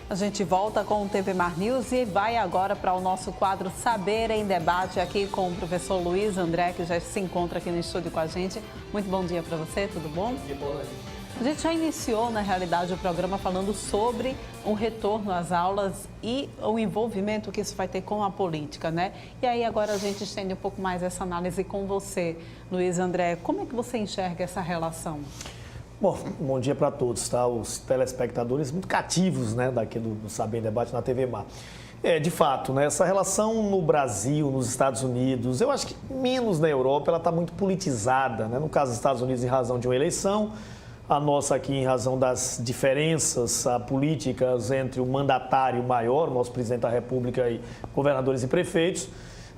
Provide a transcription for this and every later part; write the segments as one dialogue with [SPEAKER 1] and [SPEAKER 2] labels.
[SPEAKER 1] A gente volta com o TV Mar News e vai agora para o nosso quadro Saber em Debate, aqui com o professor Luiz André, que já se encontra aqui no estúdio com a gente. Muito bom dia para você, tudo bom?
[SPEAKER 2] Boa noite.
[SPEAKER 1] A gente já iniciou, na realidade, o programa falando sobre o retorno às aulas e o envolvimento que isso vai ter com a política, né? E aí agora a gente estende um pouco mais essa análise com você, Luiz André. Como é que você enxerga essa relação?
[SPEAKER 2] Bom dia para todos, tá? Os telespectadores muito cativos, né, daqui do Saber em Debate na TV Mar. De fato, né, essa relação no Brasil, nos Estados Unidos, eu acho que menos na Europa, ela está muito politizada, né? No caso dos Estados Unidos, em razão de uma eleição, a nossa aqui em razão das diferenças políticas entre o mandatário maior, o nosso presidente da República, e governadores e prefeitos,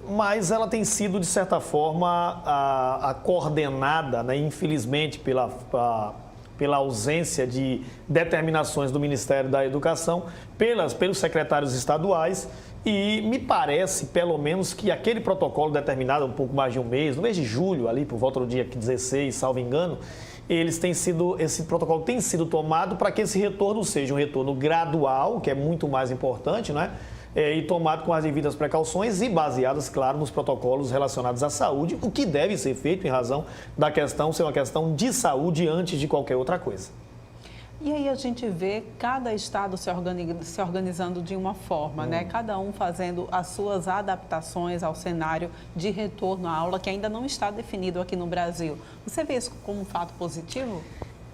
[SPEAKER 2] mas ela tem sido, de certa forma, a coordenada, né, infelizmente, pela ausência de determinações do Ministério da Educação, pelos secretários estaduais, e me parece, pelo menos, que aquele protocolo determinado há um pouco mais de um mês, no mês de julho, ali por volta do dia 16, salvo engano, esse protocolo tem sido tomado para que esse retorno seja um retorno gradual, que é muito mais importante, né? E tomado com as devidas precauções e baseadas, claro, nos protocolos relacionados à saúde, o que deve ser feito em razão da questão ser uma questão de saúde antes de qualquer outra coisa.
[SPEAKER 1] E aí a gente vê cada estado se organizando de uma forma, né? Cada um fazendo as suas adaptações ao cenário de retorno à aula, que ainda não está definido aqui no Brasil. Você vê isso como um fato positivo?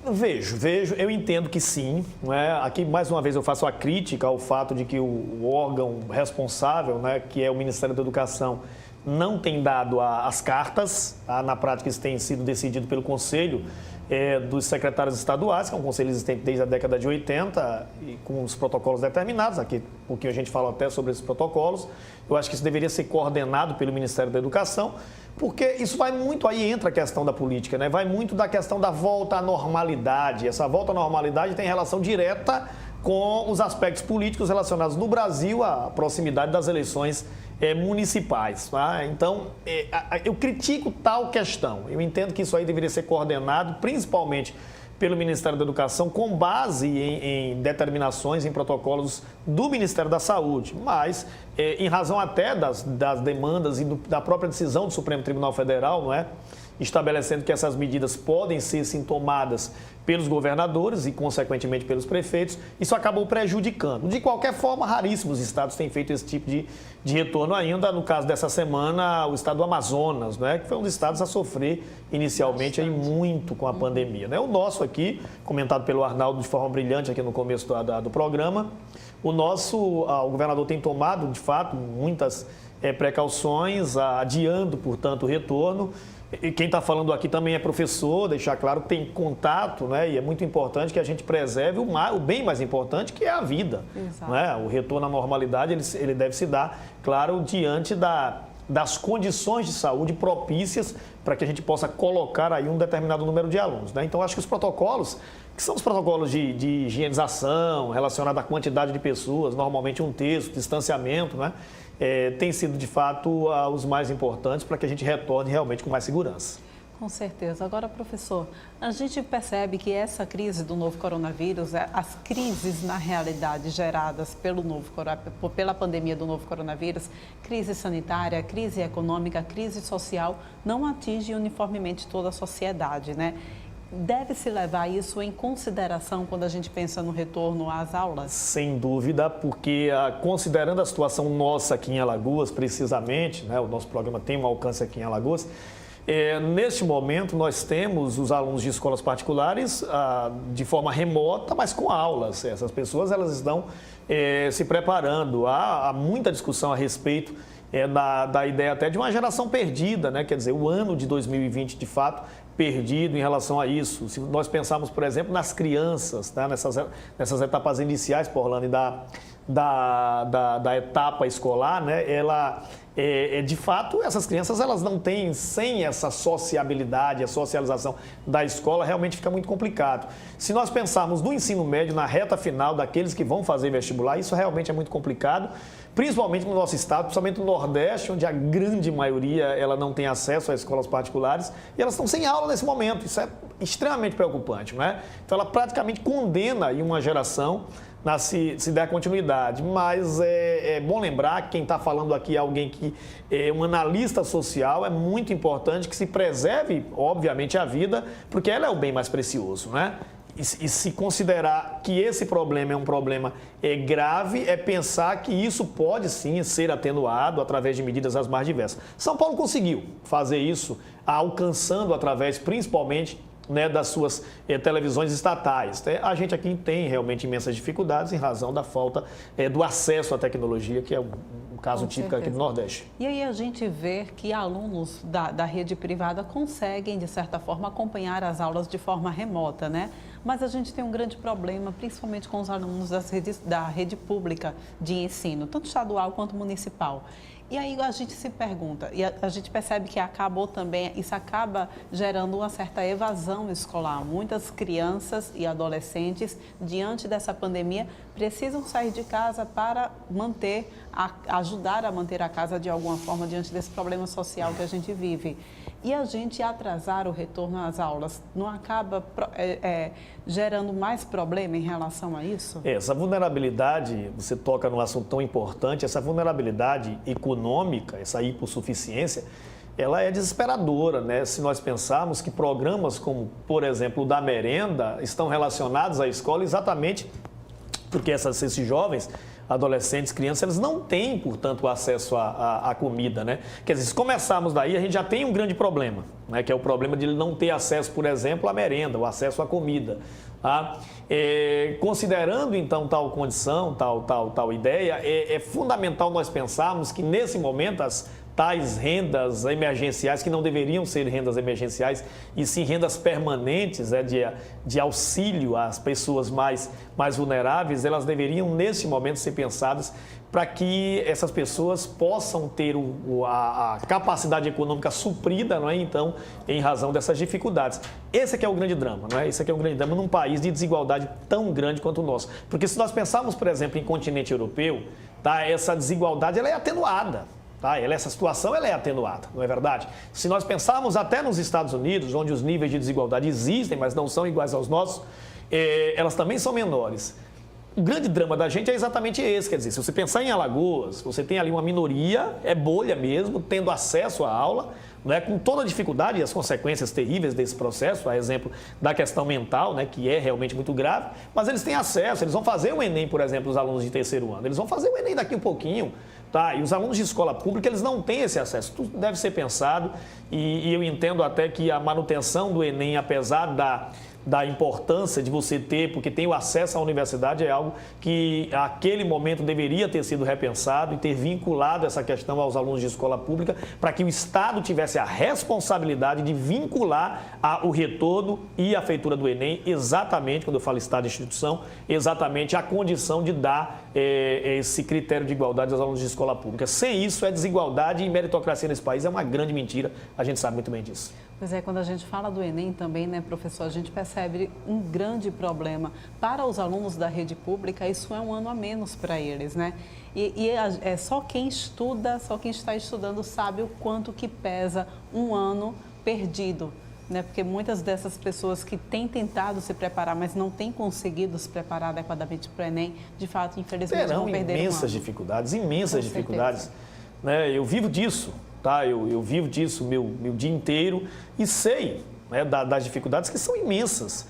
[SPEAKER 2] Vejo. Eu entendo que sim. Né? Aqui, mais uma vez, eu faço a crítica ao fato de que o órgão responsável, né, que é o Ministério da Educação, não tem dado as cartas. Na prática, isso tem sido decidido pelo Conselho dos Secretários Estaduais, que é um conselho existente desde a década de 80, e com os protocolos determinados. Aqui, um pouquinho a gente fala até sobre esses protocolos. Eu acho que isso deveria ser coordenado pelo Ministério da Educação, porque isso vai muito, aí entra a questão da política, né? Vai muito da questão da volta à normalidade. Essa volta à normalidade tem relação direta com os aspectos políticos relacionados no Brasil à proximidade das eleições municipais. Tá? Então, eu critico tal questão. Eu entendo que isso aí deveria ser coordenado, principalmente pelo Ministério da Educação, com base em determinações, em protocolos do Ministério da Saúde, mas em razão até das demandas e da própria decisão do Supremo Tribunal Federal, não é? Estabelecendo que essas medidas podem ser sim tomadas pelos governadores e, consequentemente, pelos prefeitos, isso acabou prejudicando. De qualquer forma, raríssimos estados têm feito esse tipo de retorno ainda. No caso dessa semana, o estado do Amazonas, né, que foi um dos estados a sofrer inicialmente aí muito com a pandemia. Né? O nosso aqui, comentado pelo Arnaldo de forma brilhante aqui no começo do programa, o governador tem tomado, de fato, muitas precauções, adiando, portanto, o retorno. E quem está falando aqui também é professor, deixar claro que tem contato, né? E é muito importante que a gente preserve o bem mais importante, que é a vida. Né? O retorno à normalidade, ele deve se dar, claro, diante das condições de saúde propícias para que a gente possa colocar aí um determinado número de alunos. Né? Então, acho que os protocolos, que são os protocolos de higienização, relacionados à quantidade de pessoas, normalmente um terço, distanciamento, né? Tem sido, de fato, os mais importantes para que a gente retorne realmente com mais segurança.
[SPEAKER 1] Com certeza. Agora, professor, a gente percebe que essa crise do novo coronavírus, as crises, na realidade, geradas pela pandemia do novo coronavírus, crise sanitária, crise econômica, crise social, não atinge uniformemente toda a sociedade, né? Deve-se levar isso em consideração quando a gente pensa no retorno às aulas?
[SPEAKER 2] Sem dúvida, porque considerando a situação nossa aqui em Alagoas, precisamente, né, o nosso programa tem um alcance aqui em Alagoas, neste momento nós temos os alunos de escolas particulares de forma remota, mas com aulas. Essas pessoas elas estão se preparando. Há muita discussão a respeito da ideia até de uma geração perdida, né? Quer dizer, o ano de 2020, de fato, perdido em relação a isso. Se nós pensarmos, por exemplo, nas crianças, tá? nessas etapas iniciais, por Orlando, da etapa escolar, né? De fato, essas crianças elas não têm, sem essa sociabilidade, a socialização da escola, realmente fica muito complicado. Se nós pensarmos no ensino médio, na reta final daqueles que vão fazer vestibular, isso realmente é muito complicado, principalmente no nosso estado, principalmente no Nordeste, onde a grande maioria ela não tem acesso a escolas particulares e elas estão sem aula nesse momento. Isso é extremamente preocupante, não é? Então, ela praticamente condena aí uma geração se der continuidade. Mas é bom lembrar que quem está falando aqui é alguém que é um analista social, é muito importante que se preserve, obviamente, a vida, porque ela é o bem mais precioso, né? E se considerar que esse problema é um problema grave, é pensar que isso pode sim ser atenuado através de medidas as mais diversas. São Paulo conseguiu fazer isso, alcançando através, principalmente, né, das suas televisões estatais. A gente aqui tem realmente imensas dificuldades em razão da falta do acesso à tecnologia, que é um caso típico aqui do Nordeste.
[SPEAKER 1] E aí a gente vê que alunos da rede privada conseguem, de certa forma, acompanhar as aulas de forma remota, né? Mas a gente tem um grande problema, principalmente com os alunos da rede pública de ensino, tanto estadual quanto municipal. E aí a gente se pergunta, e a gente percebe que isso acaba gerando uma certa evasão escolar. Muitas crianças e adolescentes, diante dessa pandemia, precisam sair de casa para ajudar a manter a casa de alguma forma diante desse problema social que a gente vive. E a gente atrasar o retorno às aulas não acaba gerando mais problema em relação a isso?
[SPEAKER 2] Essa vulnerabilidade, você toca num assunto tão importante, essa vulnerabilidade econômica, essa hipossuficiência, ela é desesperadora, né? Se nós pensarmos que programas como, por exemplo, o da merenda, estão relacionados à escola exatamente porque esses jovens, adolescentes, crianças, eles não têm, portanto, acesso à comida, né? Quer dizer, se começarmos daí, a gente já tem um grande problema, né? Que é o problema de ele não ter acesso, por exemplo, à merenda, o acesso à comida. Tá? Considerando, então, tal condição, tal ideia, é fundamental nós pensarmos que, nesse momento, as tais rendas emergenciais, que não deveriam ser rendas emergenciais, e sim rendas permanentes, de auxílio às pessoas mais vulneráveis, elas deveriam, nesse momento, ser pensadas para que essas pessoas possam ter a capacidade econômica suprida, não é? Então, em razão dessas dificuldades. Esse aqui é o grande drama, não é? Esse aqui é o grande drama num país de desigualdade tão grande quanto o nosso. Porque se nós pensarmos, por exemplo, em continente europeu, tá? Essa desigualdade ela é atenuada. Tá? Essa situação ela é atenuada, não é verdade? Se nós pensarmos até nos Estados Unidos, onde os níveis de desigualdade existem, mas não são iguais aos nossos, elas também são menores. O grande drama da gente é exatamente esse, quer dizer, se você pensar em Alagoas, você tem ali uma minoria, é bolha mesmo, tendo acesso à aula, né, com toda a dificuldade e as consequências terríveis desse processo, a exemplo da questão mental, né, que é realmente muito grave, mas eles têm acesso, eles vão fazer o Enem, por exemplo, os alunos de terceiro ano, eles vão fazer o Enem daqui um pouquinho, tá? E os alunos de escola pública, eles não têm esse acesso, tudo deve ser pensado e eu entendo até que a manutenção do Enem, apesar da importância de você ter, porque tem o acesso à universidade, é algo que naquele momento deveria ter sido repensado e ter vinculado essa questão aos alunos de escola pública para que o Estado tivesse a responsabilidade de vincular o retorno e a feitura do Enem exatamente, quando eu falo Estado e instituição, exatamente a condição de dar esse critério de igualdade aos alunos de escola pública. Sem isso, desigualdade e meritocracia nesse país é uma grande mentira, a gente sabe muito bem disso.
[SPEAKER 1] Pois é, quando a gente fala do Enem também, né, professor, a gente percebe um grande problema. Para os alunos da rede pública, isso é um ano a menos para eles, né? É só quem estuda, só quem está estudando sabe o quanto que pesa um ano perdido, né? Porque muitas dessas pessoas que têm tentado se preparar, mas não têm conseguido se preparar adequadamente para o Enem, de fato, infelizmente, vão perder
[SPEAKER 2] imensas dificuldades, né? Eu vivo disso. Tá? Eu vivo disso meu dia inteiro e sei, né, das dificuldades que são imensas.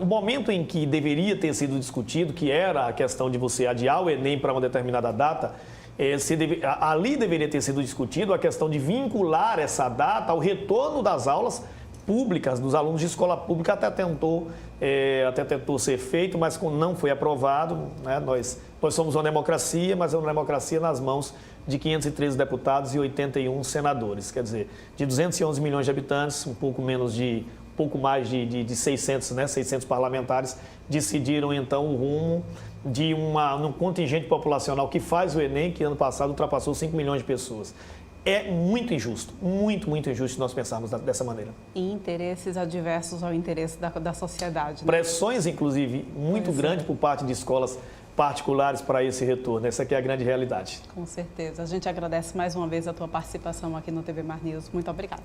[SPEAKER 2] O momento em que deveria ter sido discutido, que era a questão de você adiar o Enem para uma determinada data, ali deveria ter sido discutido a questão de vincular essa data ao retorno das aulas públicas, dos alunos de escola pública, até tentou ser feito, mas não foi aprovado, né? Nós somos uma democracia, mas é uma democracia nas mãos de 513 deputados e 81 senadores. Quer dizer, de 211 milhões de habitantes, um pouco mais de 600, né? 600 parlamentares decidiram, então, o rumo de um contingente populacional que faz o Enem, que ano passado ultrapassou 5 milhões de pessoas. É muito injusto, muito injusto nós pensarmos dessa maneira.
[SPEAKER 1] E interesses adversos ao interesse da sociedade. Né?
[SPEAKER 2] Pressões, inclusive, muito grandes por parte de escolas particulares para esse retorno. Essa aqui é a grande realidade.
[SPEAKER 1] Com certeza. A gente agradece mais uma vez a tua participação aqui no TV Mar News. Muito obrigada.